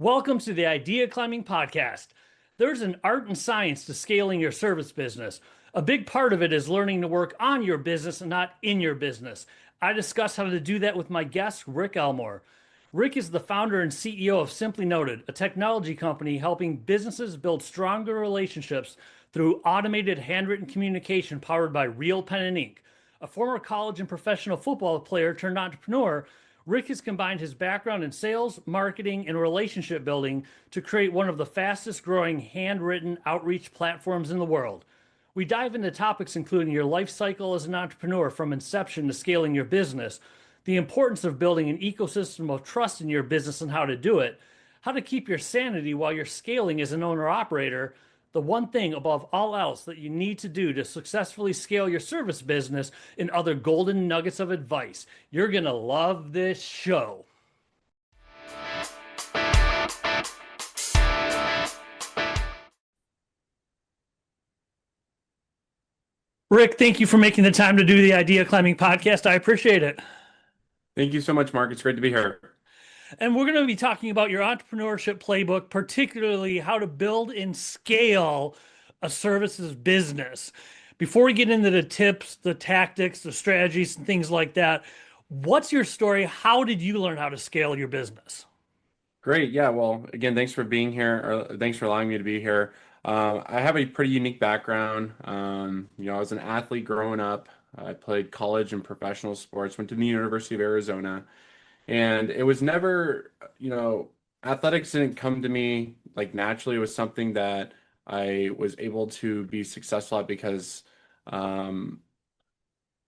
Welcome to the Idea Climbing Podcast. There's an art and science to scaling your service business. A big part of it is learning to work on your business and not in your business. I discuss how to do that with my guest, Rick Elmore. Rick is the founder and CEO of Simply Noted, a technology company helping businesses build stronger relationships through automated handwritten communication powered by real pen and ink. A former college and professional football player turned entrepreneur, Rick has combined his background in sales, marketing, and relationship building to create one of the fastest growing handwritten outreach platforms in the world. We dive into topics including your life cycle as an entrepreneur from inception to scaling your business, the importance of building an ecosystem of trust in your business and how to do it, how to keep your sanity while you're scaling as an owner operator, the one thing above all else that you need to do to successfully scale your service business, and other golden nuggets of advice. You're going to love this show. Rick, thank you for making the time to do the Idea Climbing podcast. I appreciate it. Thank you so much, Mark. It's great to be here. And we're going to be talking about your entrepreneurship playbook, particularly how to build and scale a services business. Before we get into the tips, the tactics, the strategies, and things like that, what's your story? How did you learn how to scale your business? Great. Yeah. Well, again, thanks for being here, or thanks for allowing me to be here. I have a pretty unique background. I was an athlete growing up. I played college and professional sports, went to the University of Arizona, and it was never, athletics didn't come to me like naturally. It was something that I was able to be successful at because um,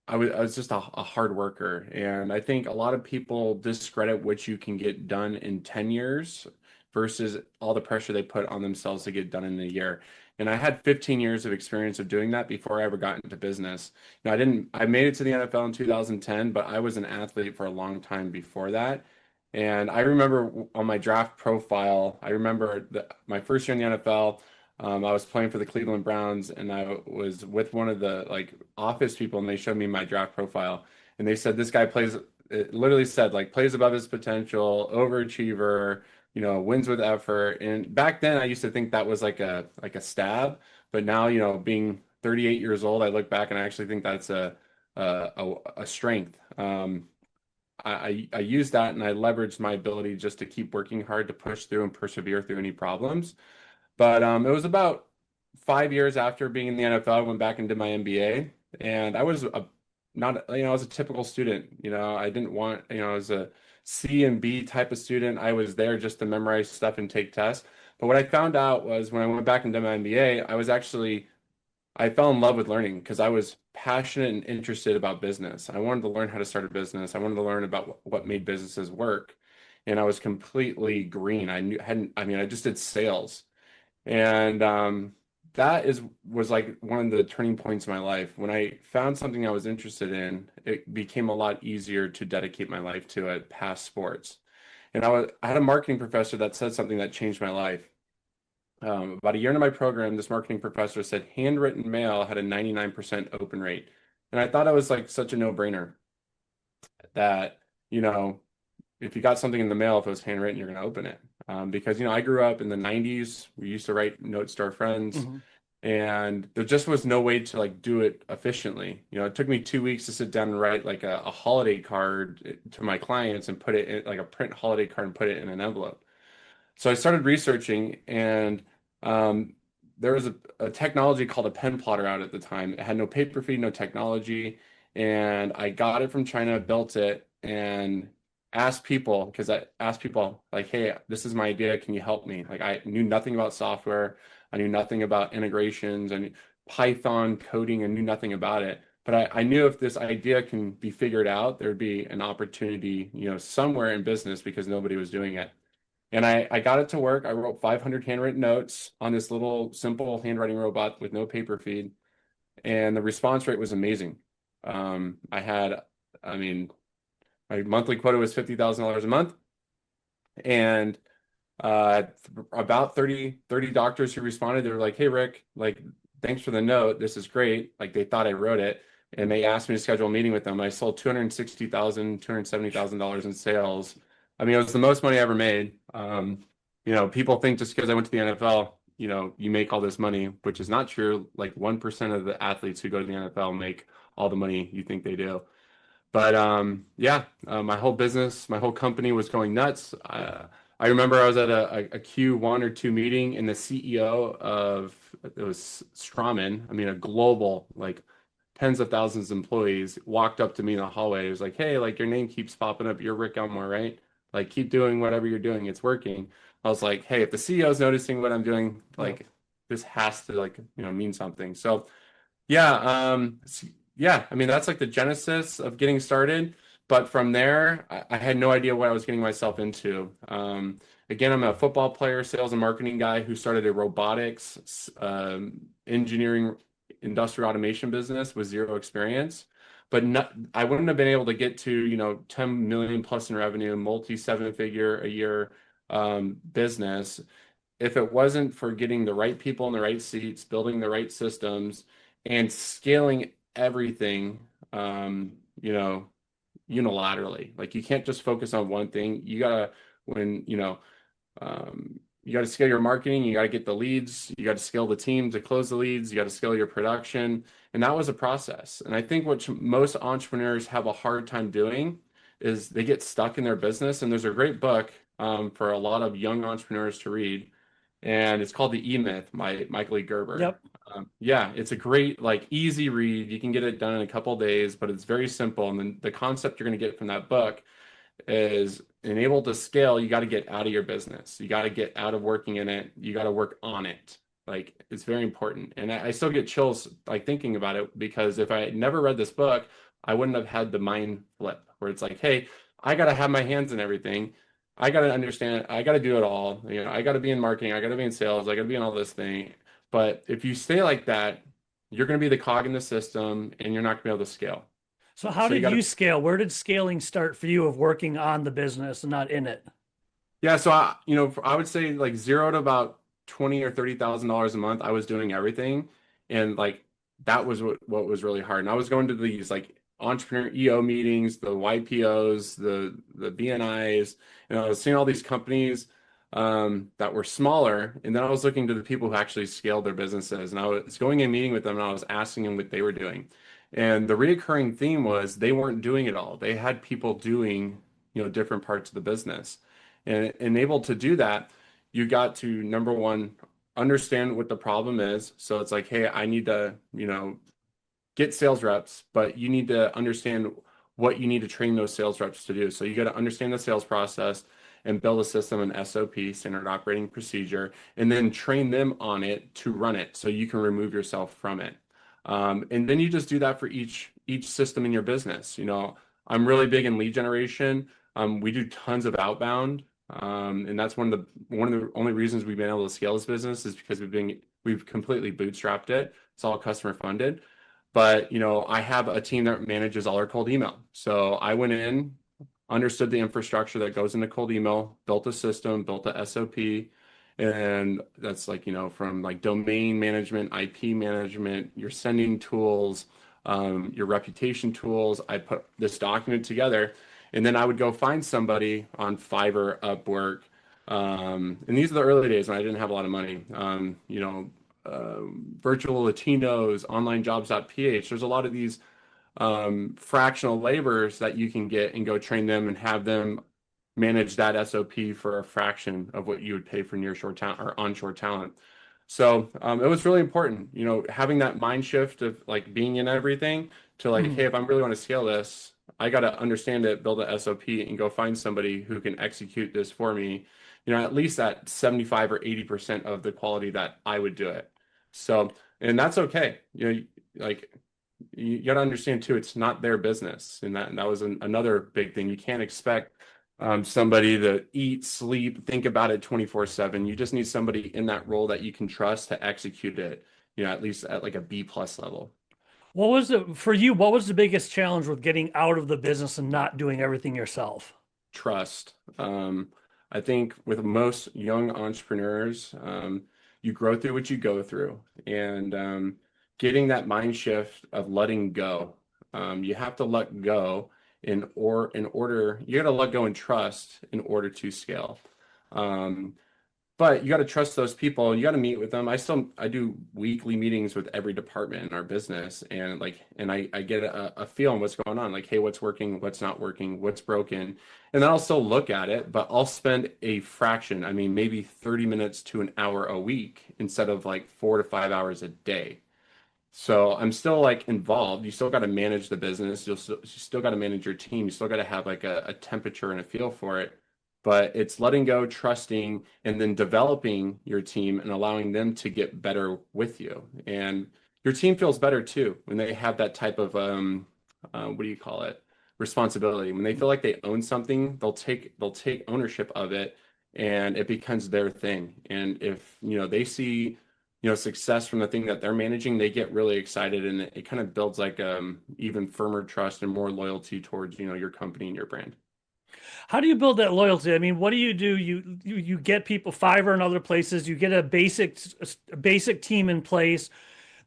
I was just a hard worker. And I think a lot of people discredit what you can get done in 10 years versus all the pressure they put on themselves to get done in a year. And I had 15 years of experience of doing that before I ever got into business. I made it to the NFL in 2010, but I was an athlete for a long time before that. And I remember on my draft profile, I remember my first year in the NFL. I was playing for the Cleveland Browns, and I was with one of the like office people, and they showed me my draft profile, and they said this guy plays. It literally said like plays above his potential, overachiever, wins with effort. And back then, I used to think that was like a stab, but now being 38 years old, I look back and I actually think that's a strength. I used that and I leveraged my ability just to keep working hard to push through and persevere through any problems. But it was about 5 years after being in the NFL, I went back and did my MBA, and I was not, I was a typical student. I didn't want, I was a C and B type of student. I was there just to memorize stuff and take tests. But what I found out was when I went back and did my MBA, I fell in love with learning because I was passionate and interested about business. I wanted to learn how to start a business. I wanted to learn about what made businesses work. And I was completely green. I just did sales. And that was like one of the turning points in my life. When I found something I was interested in, it became a lot easier to dedicate my life to it past sports. And I had a marketing professor that said something that changed my life. About a year into my program, this marketing professor said handwritten mail had a 99% open rate. And I thought it was like such a no-brainer that, if you got something in the mail, if it was handwritten, you're going to open it. Because, I grew up in the 90s. We used to write notes to our friends, and there just was no way to like do it efficiently. It took me 2 weeks to sit down and write like a holiday card to my clients and put it in like a print holiday card and put it in an envelope. So I started researching, and there was a technology called a pen plotter out at the time. It had no paper feed, no technology, and I got it from China, built it, and because I asked people like, hey, this is my idea. Can you help me? Like I knew nothing about software. I knew nothing about integrations and Python coding. I knew nothing about it. But I knew if this idea can be figured out, there'd be an opportunity, somewhere in business because nobody was doing it. And I got it to work. I wrote 500 handwritten notes on this little simple handwriting robot with no paper feed. And the response rate was amazing. I mean, my monthly quota was $50,000 a month. And about 30 doctors who responded, they were like, hey, Rick, like, thanks for the note. This is great. Like they thought I wrote it. And they asked me to schedule a meeting with them. I sold $260,000, $270,000 in sales. I mean, it was the most money I ever made. People think just because I went to the NFL, you make all this money, which is not true. Like 1% of the athletes who go to the NFL make all the money you think they do. But yeah, my whole business, my whole company was going nuts. I remember I was at a Q1 or 2 meeting, and the CEO of it was Strawman, I mean a global, like tens of thousands of employees, walked up to me in the hallway. He was like, "Hey, like your name keeps popping up. You're Rick Elmore, right? Like keep doing whatever you're doing. It's working." I was like, "Hey, if the CEO's noticing what I'm doing, Yeah. like this has to like mean something." So yeah, yeah, I mean that's like the genesis of getting started. But from there, I had no idea what I was getting myself into. Again, I'm a football player, sales and marketing guy who started a robotics, engineering, industrial automation business with zero experience. But not, I wouldn't have been able to get to, 10 million plus in revenue, multi seven figure a year business if it wasn't for getting the right people in the right seats, building the right systems, and scaling everything, um, you know, unilaterally. Like you can't just focus on one thing. When, you got to scale your marketing, you got to get the leads, you got to scale the team to close the leads, you got to scale your production. And that was a process. And I think what most entrepreneurs have a hard time doing is they get stuck in their business. And there's a great book for a lot of young entrepreneurs to read, and it's called The E-Myth by Michael E. Gerber. Yep. Yeah, it's a great, like, easy read. You can get it done in a couple of days, but it's very simple. And then the concept you're going to get from that book is enable to scale, you got to get out of your business. You got to get out of working in it. You got to work on it. Like it's very important. And I still get chills like thinking about it because if I had never read this book, I wouldn't have had the mind flip where it's like, hey, I got to have my hands in everything. I got to understand, I got to do it all. I got to be in marketing, I got to be in sales, I got to be in all this thing. But if you stay like that, you're going to be the cog in the system and you're not going to be able to scale. So how So you did got to you scale? Where did scaling start for you of working on the business and not in it? Yeah, so I would say like zero to about 20 or $30,000 a month. I was doing everything, and like that was what was really hard. And I was going to these like entrepreneur EO meetings, the YPOs, the BNIs, and I was seeing all these companies that were smaller, and then I was looking to the people who actually scaled their businesses, and I was going and meeting with them, and I was asking them what they were doing, and the reoccurring theme was they weren't doing it all. They had people doing different parts of the business. And able to do that, you got to number one, understand what the problem is. So it's like, hey, I need to, get sales reps, but you need to understand what you need to train those sales reps to do. So you got to understand the sales process and build a system, an SOP, standard operating procedure, and then train them on it to run it so you can remove yourself from it. And then you just do that for each system in your business. I'm really big in lead generation. We do tons of outbound. And that's one of the only reasons we've been able to scale this business is because we've completely bootstrapped it. It's all customer funded. But I have a team that manages all our cold email. So I went in, understood the infrastructure that goes into cold email, built a system, built a SOP, and that's like, from like domain management, IP management, your sending tools, your reputation tools. I put this document together, and then I would go find somebody on Fiverr, Upwork. And these are the early days when I didn't have a lot of money. Virtual Latinos, onlinejobs.ph. There's a lot of these fractional laborers that you can get and go train them and have them manage that SOP for a fraction of what you would pay for nearshore talent or onshore talent. So it was really important, having that mind shift of like being in everything to like, Mhm. hey, if I really want to scale this, I got to understand it, build a SOP, and go find somebody who can execute this for me, at least at 75 or 80% of the quality that I would do it. So, and that's okay. Like you got to understand too, it's not their business. And that was another big thing. You can't expect somebody to eat, sleep, think about it 24/7. You just need somebody in that role that you can trust to execute it, at least at like a B plus level. What was the for you? What was the biggest challenge with getting out of the business and not doing everything yourself? Trust. I think with most young entrepreneurs, you grow through what you go through, and getting that mind shift of letting go. You have to let go in order you got to let go and trust in order to scale. Um, But you got to trust those people. You got to meet with them. I do weekly meetings with every department in our business, and I get a feel on what's going on. Like, hey, what's working, what's not working, what's broken, and then I'll still look at it, but I'll spend a fraction. I mean, maybe 30 minutes to an hour a week instead of like 4 to 5 hours a day. So I'm still like involved. You still got to manage the business. You still got to manage your team. You still got to have like a temperature and a feel for it. But it's letting go, trusting, and then developing your team and allowing them to get better with you. And your team feels better too when they have that type of what do you call it? Responsibility. When they feel like they own something, they'll take ownership of it, and it becomes their thing. And if they see success from the thing that they're managing, they get really excited, and it kind of builds like even firmer trust and more loyalty towards your company and your brand. How do you build that loyalty? I mean, what do? You get people, Fiverr and other places, you get a basic team in place.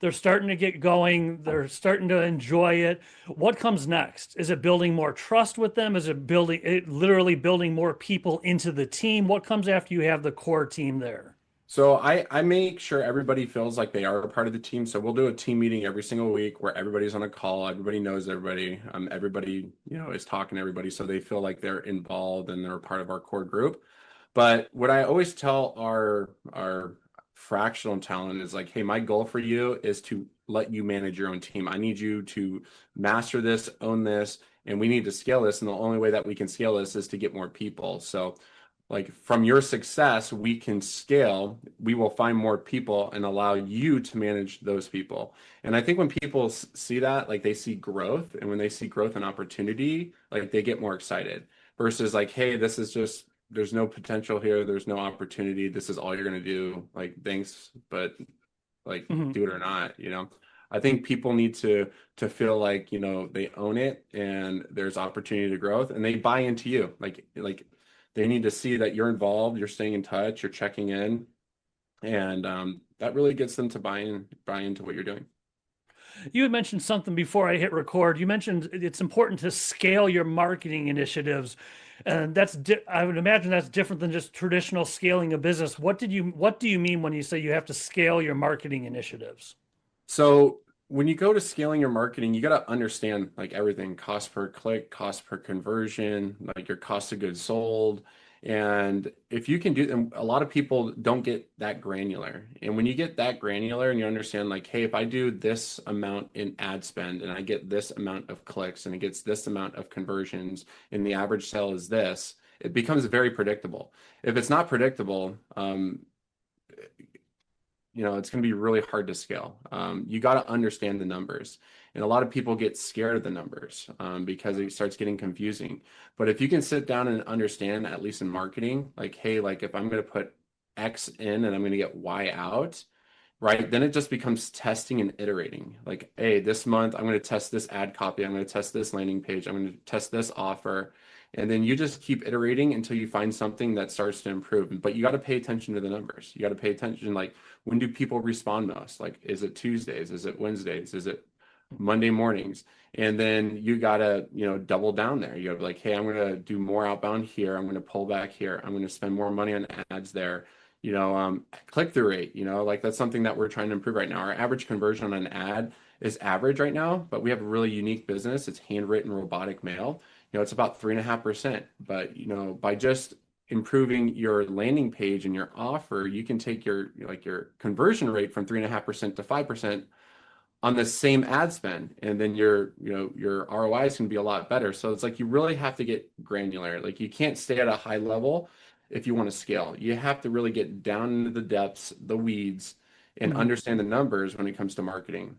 They're starting to get going. They're starting to enjoy it. What comes next? Is it building more trust with them? Is literally building more people into the team? What comes after you have the core team there? So I make sure everybody feels like they are a part of the team. So we'll do a team meeting every single week where everybody's on a call, everybody knows everybody, everybody is talking to everybody, so they feel like they're involved and they're a part of our core group. But what I always tell our fractional talent is like, hey, my goal for you is to let you manage your own team. I need you to master this, own this, and we need to scale this. And the only way that we can scale this is to get more people. So like from your success, we can scale, we will find more people and allow you to manage those people. And I think when people see that, like they see growth, and when they see growth and opportunity, like they get more excited versus like, hey, this is just, there's no potential here, there's no opportunity, this is all you're going to do. Like, thanks, but like Mhm. do it or not. I think people need to feel like, they own it and there's opportunity to growth and they buy into you. Like they need to see that you're involved, you're staying in touch, you're checking in, and that really gets them to buy into what you're doing. You had mentioned something before I hit record. You mentioned it's important to scale your marketing initiatives, and I would imagine that's different than just traditional scaling a business. What do you mean when you say you have to scale your marketing initiatives? So when you go to scaling your marketing, you got to understand like everything, cost per click, cost per conversion, like your cost of goods sold. And if you can do, and a lot of people don't get that granular. And when you get that granular and you understand like, hey, if I do this amount in ad spend and I get this amount of clicks and it gets this amount of conversions and the average sale is this, it becomes very predictable. If it's not predictable, it's going to be really hard to scale. You got to understand the numbers. And a lot of people get scared of the numbers because it starts getting confusing. But if you can sit down and understand, at least in marketing, like, hey, like if I'm going to put X in and I'm going to get Y out, right? Then it just becomes testing and iterating. Like, hey, this month I'm going to test this ad copy. I'm going to test this landing page. I'm going to test this offer. And then you just keep iterating until you find something that starts to improve. But you got to pay attention to the numbers. You got to pay attention, like, when do people respond most? Like, is it Tuesdays? Is it Wednesdays? Is it Monday mornings? And then you got to, double down there. You got to be like, hey, I'm going to do more outbound here. I'm going to pull back here. I'm going to spend more money on ads there. Click-through rate, like that's something that we're trying to improve right now. Our average conversion on an ad is average right now, but we have a really unique business. It's handwritten robotic mail. It's about 3.5%. But, by just improving your landing page and your offer, you can take your conversion rate from 3.5% to 5% on the same ad spend, and then your ROIs can be a lot better. So it's like you really have to get granular. Like you can't stay at a high level if you want to scale. You have to really get down into the depths, the weeds, and Mhm. understand the numbers when it comes to marketing.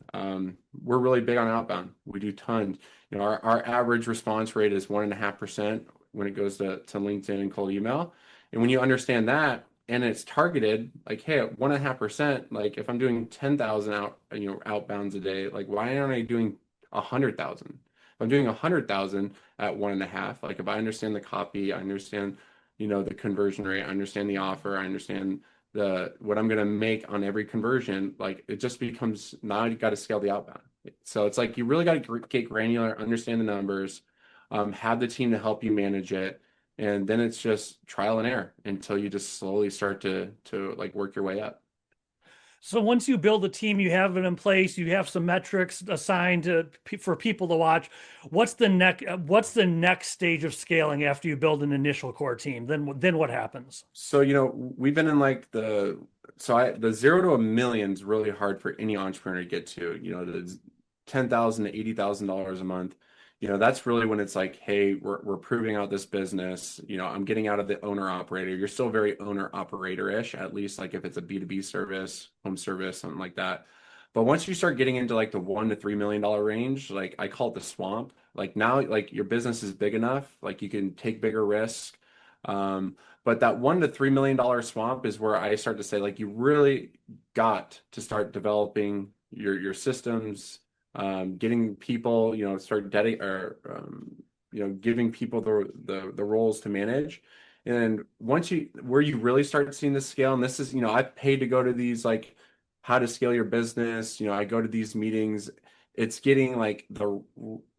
We're really big on outbound. We do tons. Our average response rate is 1.5% when it goes to LinkedIn and cold email. And when you understand that, and it's targeted, like, hey, at 1.5%, like if I'm doing 10,000 outbounds a day, like why aren't I doing 100,000? If I'm doing 100,000 at 1.5, like if I understand the copy, I understand, the conversion rate, I understand the offer, I understand what I'm gonna make on every conversion, like it just becomes now you got to scale the outbound. So it's like you really got to get granular, understand the numbers, have the team to help you manage it, And then it's just trial and error until you just slowly start to like work your way up. So once you build a team, you have it in place, you have some metrics assigned for people to watch. What's the next stage of scaling after you build an initial core team? Then what happens? So, we've been in like the 0 to 1 million is really hard for any entrepreneur to get to. The 10,000 to $80,000 a month. That's really when it's like, hey, we're proving out this business. I'm getting out of the owner operator. You're still very owner operator-ish, at least like if it's a B2B service, home service, something like that. But once you start getting into like the $1 to $3 million range, like I call it the swamp. Like now, like your business is big enough, like you can take bigger risks. Um, but that $1 to $3 million swamp is where I start to say, like, you really got to start developing your systems, getting people, start dedicating or giving people the roles to manage. And once where you really start seeing the scale, and this is, I've paid to go to these like how to scale your business. I go to these meetings. It's getting like the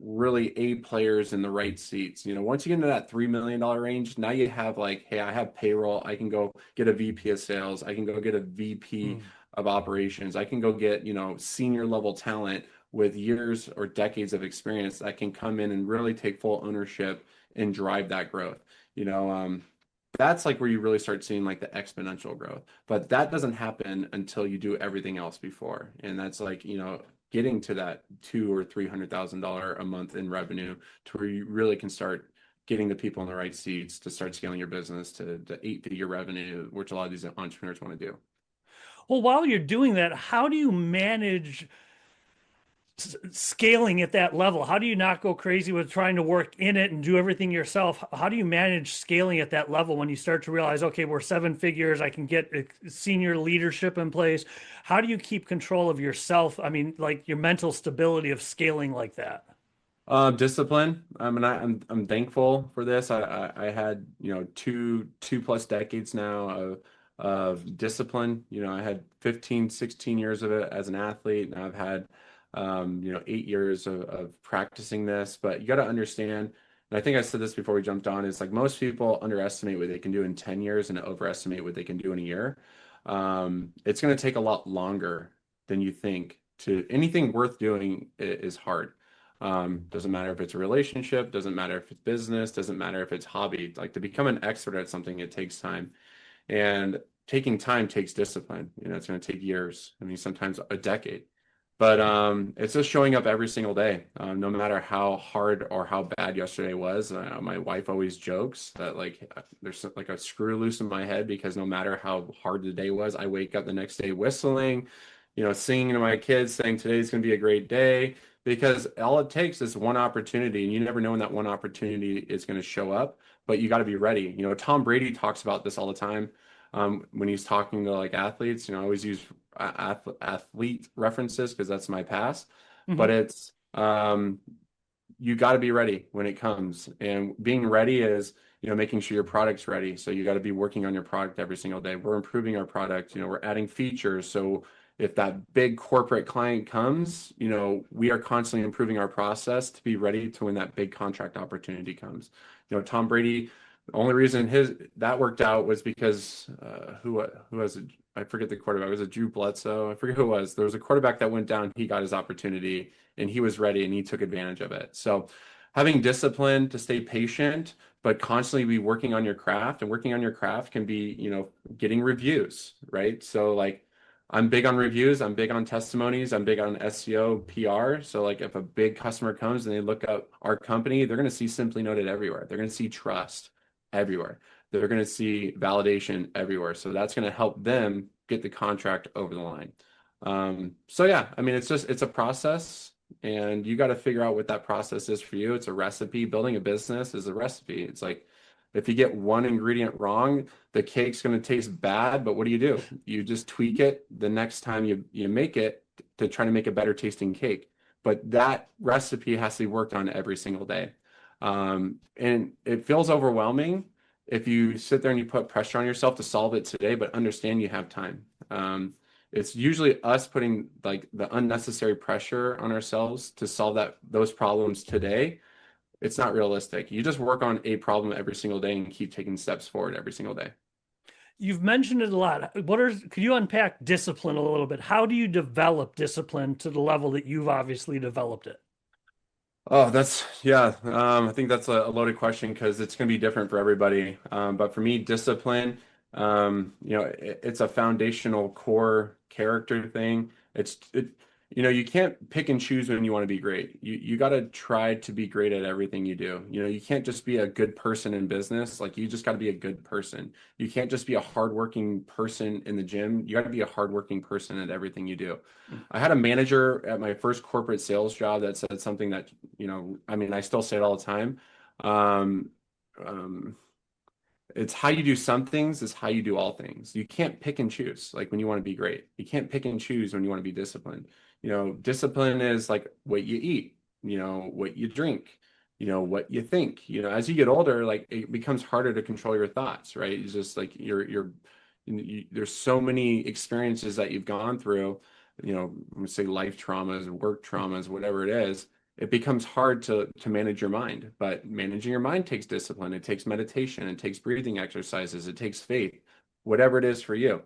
really A players in the right seats. Once you get into that $3 million range, now you have like, hey, I have payroll. I can go get a VP of sales. I can go get a VP Hmm. of operations. I can go get, senior level talent with years or decades of experience that can come in and really take full ownership and drive that growth. You know, um, that's like where you really start seeing like the exponential growth. But that doesn't happen until you do everything else before. And that's like, getting to that two or $300,000 a month in revenue to where you really can start getting the people in the right seats to start scaling your business to 8-figure revenue, which a lot of these entrepreneurs want to do. Well, while you're doing that, how do you manage scaling at that level? How do you not go crazy with trying to work in it and do everything yourself? How do you manage scaling at that level when you start to realize, okay, we're seven figures, I can get senior leadership in place? How do you keep control of yourself? I mean, like your mental stability of scaling like that? Discipline. I mean, I'm thankful for this. I had, two plus decades now of discipline. I had 15, 16 years of it as an athlete, and I've had 8 years of practicing this. But you got to understand, and I think I said this before we jumped on, is like most people underestimate what they can do in 10 years and overestimate what they can do in a year. It's going to take a lot longer than you think. To anything worth doing is hard. Doesn't matter if it's a relationship, doesn't matter if it's business, doesn't matter if it's hobby. Like to become an expert at something, it takes time. And taking time takes discipline. It's going to take years. I mean, sometimes a decade. But it's just showing up every single day, no matter how hard or how bad yesterday was. My wife always jokes that like there's like a screw loose in my head because no matter how hard the day was, I wake up the next day whistling, singing to my kids, saying today's going to be a great day. Because all it takes is one opportunity, and you never know when that one opportunity is going to show up, but you got to be ready. Tom Brady talks about this all the time when he's talking to like athletes. I always use athlete references because that's my past, but Mhm. it's you got to be ready when it comes. And being ready is, making sure your product's ready. So you got to be working on your product every single day. We're improving our product, we're adding features. So if that big corporate client comes, we are constantly improving our process to be ready to when that big contract opportunity comes. Tom Brady, the only reason his that worked out was because who has it? I forget the quarterback. Was it Drew Bledsoe? I forget who it was. There was a quarterback that went down. He got his opportunity and he was ready and he took advantage of it. So having discipline to stay patient, but constantly be working on your craft, and working on your craft can be, getting reviews, right? So like I'm big on reviews, I'm big on testimonies, I'm big on SEO, PR. So like if a big customer comes and they look up our company, they're going to see Simply Noted everywhere. They're going to see trust everywhere. They're going to see validation everywhere. So that's going to help them get the contract over the line. So yeah, I mean, it's a process and you got to figure out what that process is for you. It's a recipe. Building a business is a recipe. It's like if you get one ingredient wrong, the cake's going to taste bad, but what do? You just tweak it the next time you make it to try to make a better tasting cake. But that recipe has to be worked on every single day. And it feels overwhelming if you sit there and you put pressure on yourself to solve it today, but understand you have time. It's usually us putting like the unnecessary pressure on ourselves to solve those problems today It's not realistic. You just work on a problem every single day and keep taking steps forward every single day. You've mentioned it a lot. Could you unpack discipline a little bit? How do you develop discipline to the level that you've obviously developed it? Oh, that's yeah. I think that's a loaded question because it's going to be different for everybody. But for me, discipline, it's a foundational core character thing. You can't pick and choose when you want to be great. You got to try to be great at everything you do. You can't just be a good person in business. Like you just got to be a good person. You can't just be a hardworking person in the gym. You got to be a hardworking person at everything you do. I had a manager at my first corporate sales job that said something that, I mean, I still say it all the time. Um, um, it's how you do some things is how you do all things. You can't pick and choose like when you want to be great. You can't pick and choose when you want to be disciplined. Discipline is like what you eat, what you drink, what you think. As you get older, like it becomes harder to control your thoughts, right? It's just like there's so many experiences that you've gone through, let's say life traumas, work traumas, whatever it is, it becomes hard to manage your mind. But managing your mind takes discipline. It takes meditation. It takes breathing exercises. It takes faith, whatever it is for you.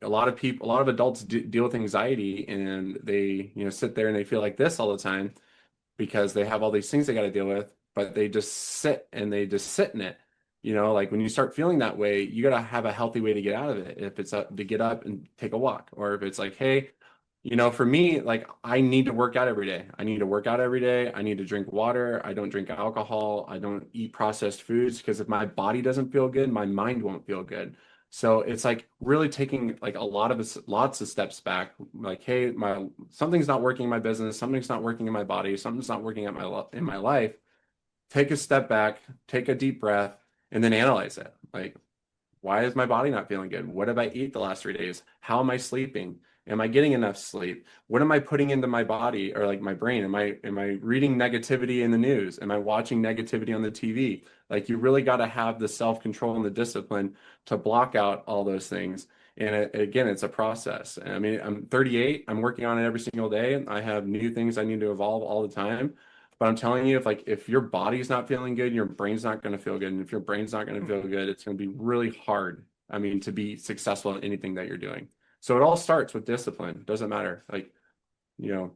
A lot of people, a lot of adults deal with anxiety, and they, sit there and they feel like this all the time because they have all these things they got to deal with, but they just sit and they just sit in it. Like when you start feeling that way, you got to have a healthy way to get out of it. If it's to get up and take a walk, or if it's like, hey, for me, like I need to work out every day. I need to work out every day. I need to drink water. I don't drink alcohol. I don't eat processed foods because if my body doesn't feel good, my mind won't feel good. So it's like really taking like lots of steps back. Like, hey, something's not working in my business. Something's not working in my body. Something's not working in my life. Take a step back, take a deep breath, and then analyze it. Like, why is my body not feeling good? What have I eat the last 3 days? How am I sleeping? Am I getting enough sleep? What am I putting into my body or like my brain? Am I reading negativity in the news? Am I watching negativity on the TV? Like you really got to have the self-control and the discipline to block out all those things. And again, it's a process. I mean, I'm 38. I'm working on it every single day. I have new things I need to evolve all the time. But I'm telling you, if your body's not feeling good, your brain's not going to feel good. And if your brain's not going to feel good, it's going to be really hard, I mean, to be successful in anything that you're doing. So it all starts with discipline. It doesn't matter. Like, you know,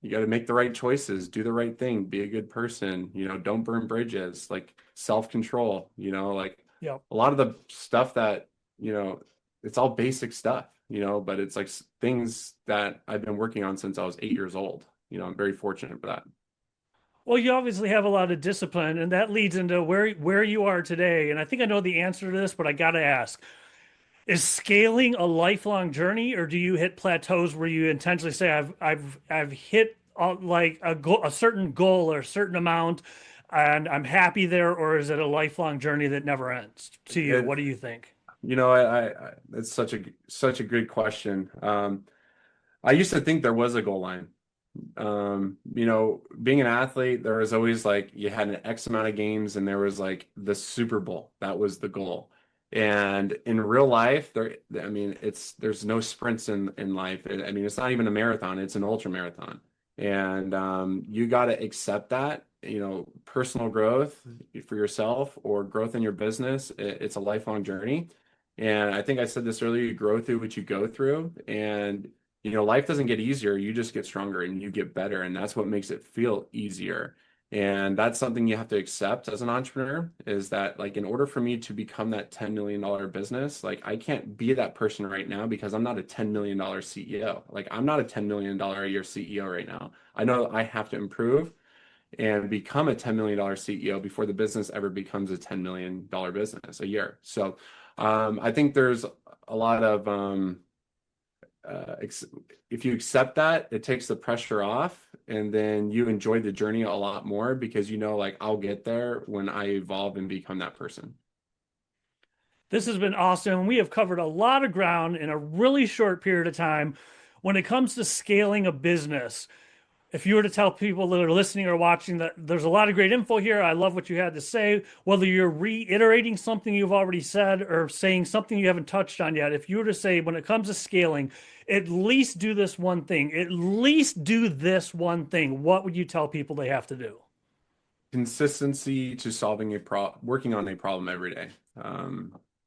you got to make the right choices, do the right thing, be a good person, don't burn bridges, like self-control, like Yep. a lot of the stuff that, it's all basic stuff, but it's like things that I've been working on since I was 8 years old. I'm very fortunate for that. Well, you obviously have a lot of discipline, and that leads into where you are today. And I think I know the answer to this, but I got to ask: is scaling a lifelong journey, or do you hit plateaus where you intentionally say, "I've hit like a certain goal or a certain amount, and I'm happy there," or is it a lifelong journey that never ends? To you, It, what do you think? it's such a good question. I used to think there was a goal line. Being an athlete, there was always like you had an X amount of games and there was like the Super Bowl. That was the goal. And in real life, I mean, there's no sprints in life. I mean, it's not even a marathon, it's an ultra marathon. And you got to accept that, personal growth for yourself or growth in your business, it's a lifelong journey. And I think I said this earlier, you grow through what you go through. And life doesn't get easier. You just get stronger and you get better. And that's what makes it feel easier. And that's something you have to accept as an entrepreneur is that like in order for me to become that $10 million business, like I can't be that person right now because I'm not a $10 million CEO. Like I'm not a $10 million a year CEO right now. I know I have to improve and become a $10 million CEO before the business ever becomes a $10 million business a year. So I think there's a lot of if you accept that, it takes the pressure off, and then you enjoy the journey a lot more because like I'll get there when I evolve and become that person. This has been awesome. We have covered a lot of ground in a really short period of time. When it comes to scaling a business, if you were to tell people that are listening or watching that there's a lot of great info here, I love what you had to say, whether you're reiterating something you've already said or saying something you haven't touched on yet, if you were to say, when it comes to scaling, at least do this one thing, at least do this one thing, what would you tell people they have to do? Consistency to solving working on a problem every day.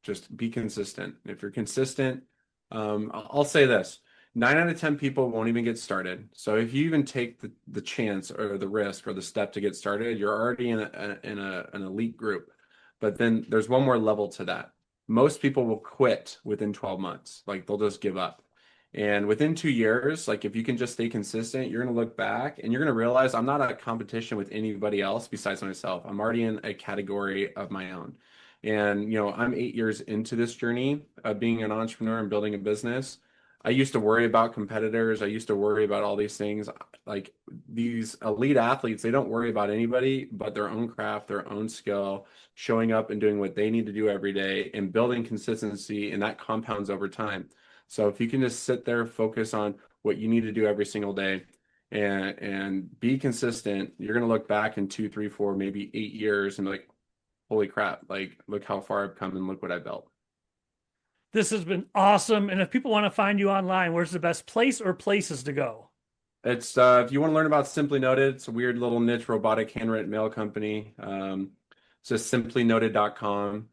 Just be consistent. If you're consistent, I'll say this, 9 out of 10 people won't even get started. So if you even take the chance or the risk or the step to get started, you're already an elite group. But then there's one more level to that. Most people will quit within 12 months. Like they'll just give up. And within 2 years, like if you can just stay consistent, you're going to look back and you're going to realize I'm not a competition with anybody else besides myself. I'm already in a category of my own. And, I'm 8 years into this journey of being an entrepreneur and building a business. I used to worry about competitors. I used to worry about all these things. Like these elite athletes, they don't worry about anybody but their own craft, their own skill, showing up and doing what they need to do every day and building consistency, and that compounds over time. So if you can just sit there, focus on what you need to do every single day and be consistent, you're gonna look back in 2, 3, 4, maybe 8 years and be like, holy crap, like look how far I've come and look what I built. This has been awesome. And if people want to find you online, where's the best place or places to go? It's if you want to learn about Simply Noted, it's a weird little niche robotic handwritten mail company. It's just simplynoted.com.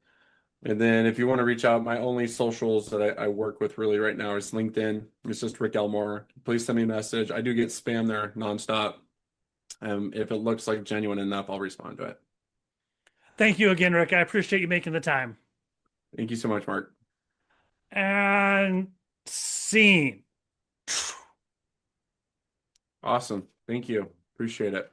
And then if you want to reach out, my only socials that I work with really right now is LinkedIn. It's just Rick Elmore. Please send me a message. I do get spam there nonstop. If it looks like genuine enough, I'll respond to it. Thank you again, Rick. I appreciate you making the time. Thank you so much, Mark. And scene. Awesome. Thank you. Appreciate it.